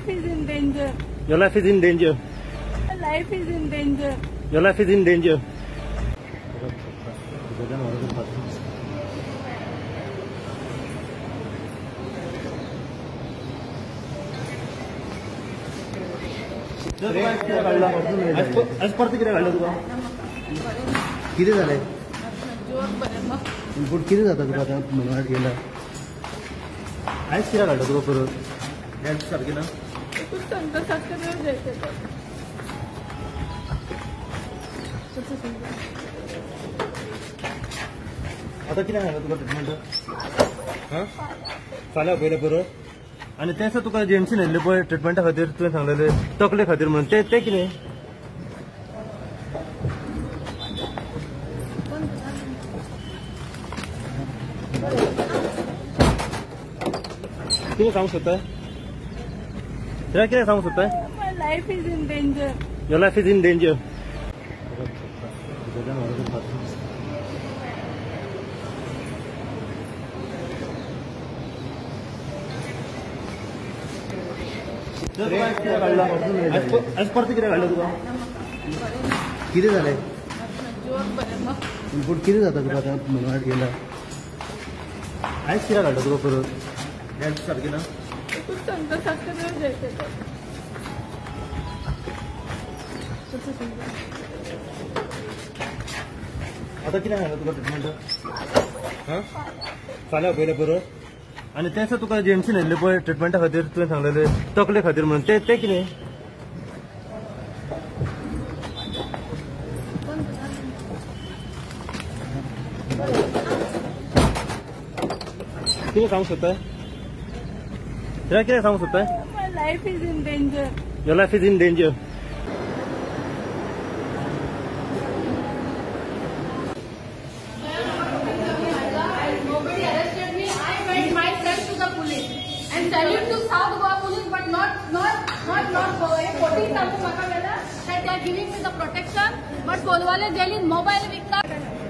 life is in danger. Your life is in danger. Life is in danger. Your life is in danger. आज परत किती घाललं तुका किती झालंय पण किती जाता तुका आता मनवाट गेला आयच किती घाललं तुका परत या सारखे ना आता किती घाललं तुका ट्रीटमेंट हां फाल्यां पयलें परत आणि तेच तुका जेएमसी नेल्ले पळय ट्रिटमेंटा खातीर तुवें सांगलेलें तकले खातीर म्हणून ते कितें कितें सांगूंक सोदताय तेका कितें सांगूंक सोदताय My life is in danger. Your life is in danger. आज परत किती घाललं तुका किती झालंय पण किती जाता तुका आता मनवाट गेला आयच किती घाललं तुका परत या सारखे ना आता किती घाललं तुका ट्रीटमेंट हां फाल्यां पयलें परत आणि तेच तुका जेएमसी नेल्ले पळय ट्रिटमेंटा खातीर तुवें सांगलेलें तकले खातीर म्हणून ते कितें कितें सांगूंक सोदताय तेका कितें सांगूंक सोदताय My life is in danger. Your life is in danger. Nobody arrested me. I went myself to the police and salute to South Goa police, but not Goa. 14 that they are giving me the protection, but Golwale jail is mobile with